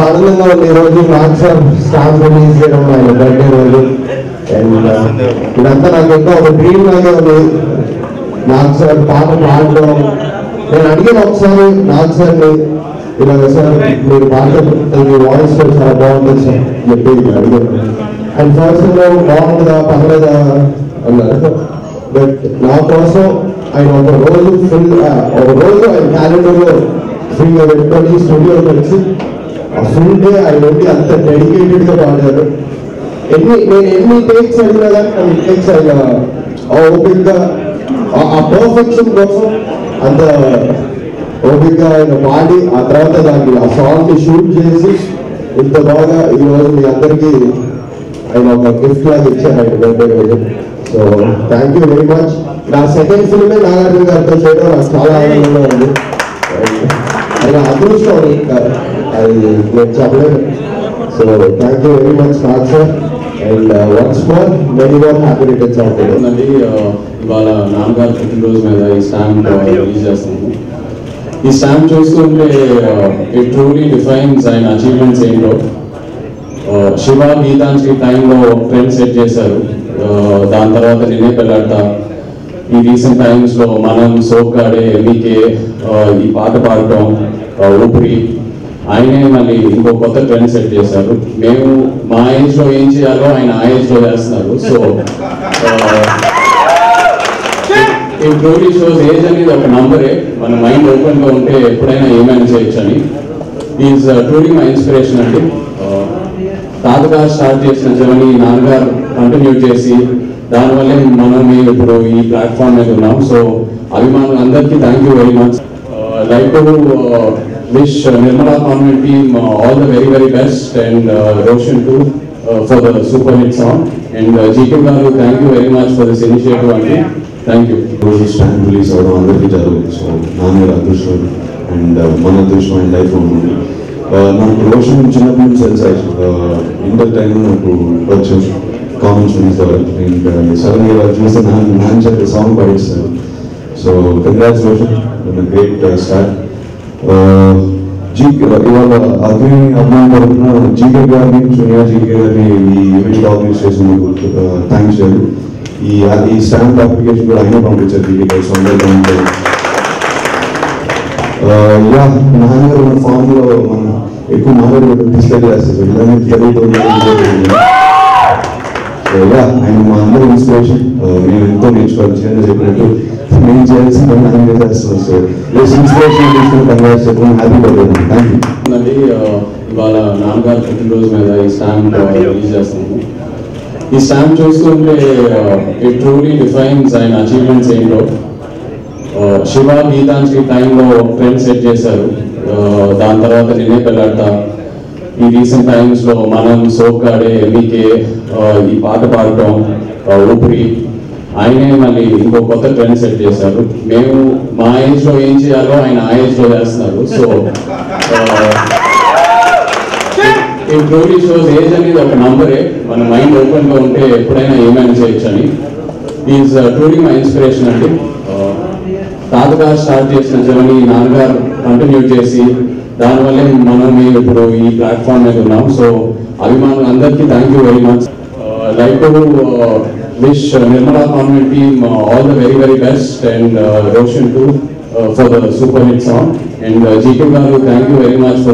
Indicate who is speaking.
Speaker 1: ఆనందంగా ఉంది ఈరోజు నాకు సార్ స్టాంప్ రిలీజ్ చేయడం ఆయన బర్త్డే రోజు. అండ్ ఇదంతా నాకు ఇంకా ఒక డ్రీమ్ లాగే ఉంది. నాకు సార్ పాట పాడడం నేను అడిగిన ఒకసారి నాకు సార్ని ఇలా సార్ మీరు పాట మీ వాయిస్ చాలా బాగుంటుంది సార్ చెప్పి అడిగాను. అండ్ ఫస్ట్ బాగుంటుందా పర్లేదా అన్నారు. బట్ నా కోసం ఆయన ఒక రోజు ఆయన క్యాలెండర్లో ఫ్రీగా పెట్టుకొని స్టూడియో కలిసి ఆ ఫుల్ డే ఆయన ఉండి అంత డెడికేటెడ్గా పాడారు. నేను ఎన్ని టేక్స్ అడిగినా కానీ కొన్ని టేక్స్ ఆయన ఓపిక్గా ఆ పర్ఫెక్షన్ కోసం అంత ఓపిక్గా ఆయన పాడి ఆ తర్వాత దాన్ని ఆ సాంగ్ని షూట్ చేసి ఇంత బాగా ఈరోజు మీ అందరికీ ఆయన ఒక గిఫ్ట్ లాగా ఇచ్చారు ఆయన బర్త్డే రోజు. So thank you very much. నా సెకండ్ ఫిల్మే నాగార్జున గారితో చేయడం నాకు చాలా ఆనందంగా ఉంది. ఆయన అదృష్టం ఇంకా అది నేను చెప్పలేదు. So thank you very much Nag sir. And once more many more happy returns of the day.
Speaker 2: ఇవాళ నాన్నగారు పుట్టినరోజు మీద ఈ స్టాంప్ రిలీజ్ చేస్తున్నాము. ఈ స్టాంప్ చూస్తుంటే ఇట్ ట్రూలీ డిఫైన్స్ ఆయన అచీవ్మెంట్స్ ఏంటో. శివ గీతాంజలి టైంలో ట్రెండ్ సెట్ చేశారు. దాని తర్వాత నిన్నే పెళ్ళాడతా, ఈ రీసెంట్ టైమ్స్లో మనం సోగ్గాడే ఎంబీకే ఈ పాట పాడటం ఊపిరి ఆయనే మళ్ళీ ఇంకో కొత్త ట్రెండ్ సెట్ చేశారు. మేము మా ఏజ్లో ఏం చేయాలో ఆయన ఆ ఏజ్లో చేస్తున్నారు. సో ఈ ట్రూలీ షోస్ ఏజ్ అనేది ఒక నంబరే. మన మైండ్ ఓపెన్గా ఉంటే ఎప్పుడైనా ఏమైనా చేయొచ్చు అని. ఈజ్ ట్రూలీ మై ఇన్స్పిరేషన్ అండి. తాతగారు స్టార్ట్ చేసిన జర్నీ నాన్నగారు కంటిన్యూ చేసి దానివల్లే మనం ఇప్పుడు ఈ ప్లాట్ఫామ్ మీద ఉన్నాం. సో అభిమానులు అందరికీ thank you very much. Like to wish Nirmala convent team all the very very best and Roshan to for the super hit song. And GK గారు thank you very much for this initiative అండి. Thank you.
Speaker 3: రోజు stand release అవ్వడం అందరికీ జరగదు. So నాన్నగారు అదృష్టం and మన అదృష్టం అండ్ లైఫ్ ఉంది. నాకు రోషన్ చిన్నప్పటి నుంచి తెలుసు. ఇంటర్ టైంలో నాకు వచ్చాం కామెంట్స్ రిలీజ్ అవ్వాలి. అండ్ సడన్గా వాళ్ళు చూస్తే నాన్న చెప్పి సాంగ్ పాడిస్తారు. So congratulation, great start. ఇవాళ అగ్ని అభిమానం తరఫున జీకే గారిని సోనియా జీకే గారిని ఈ ఈవెంట్ ఆర్గనైజ్ చేసినందుకు థ్యాంక్స్ చేయాలి. ఈ స్టాంప్ అప్లికేషన్ కూడా అయినా పంపించారు జీకే గారు. నాన్నగారు మన ఫామ్ లో మనం ఎక్కువ నాన్నగారు డిస్కస్ చేస్తారు. ఇలానే తెలుగుతుంది. ఆయన మా అందరూ ఇన్స్పిరేషన్. నేను ఎంతో నేర్చుకోవాలి. చిన్న చెప్పినట్టు నేను చేయాల్సిన నాన్నగా చేస్తున్నాను. సో ఇన్స్పిరేషన్ తీసుకుని కంగ్రాట్స్ చెప్పడం హ్యాపీ బర్త్డే. Thank you.
Speaker 2: ఇవాళ నాన్నగారు పుట్టినరోజు మీద ఈ స్టాంప్ రిలీజ్ చేస్తున్నాము. ఈ స్టాంప్ చూస్తుంటే ఇట్ ట్రూలీ డిఫైన్స్ ఆయన అచీవ్మెంట్స్ ఏంటో. శివ గీతాంజలి టైంలో ట్రెండ్ సెట్ చేశారు. దాని తర్వాత నిన్నే పెళ్ళాడతా, ఈ రీసెంట్ టైమ్స్లో మనం సోగ్గాడే ఎంబీకే ఈ పాట పాడటం ఊపిరి ఆయనే మళ్ళీ ఇంకో కొత్త ట్రెండ్ సెట్ చేశారు. మేము మా ఏజ్లో ఏం చేయాలో ఆయన ఆ ఏజ్లో చేస్తున్నారు. సో ఈ ట్రూలీ షోస్ ఏజ్ అనేది ఒక నంబరే. మన మైండ్ ఓపెన్గా ఉంటే ఎప్పుడైనా ఏమైనా చేయొచ్చు అని. ఈజ్ ట్రూలీ మై ఇన్స్పిరేషన్ అండి. తాతగారు స్టార్ట్ చేసిన జర్నీ నాన్నగారు కంటిన్యూ చేసి దానివల్లే మనం ఇప్పుడు ఈ ప్లాట్ఫామ్ మీద ఉన్నాం. సో అభిమానులు అందరికీ thank you very much. Like to wish Nirmala convent team all the very very best and Roshan to for the super hit song. And GK గారు thank you very much for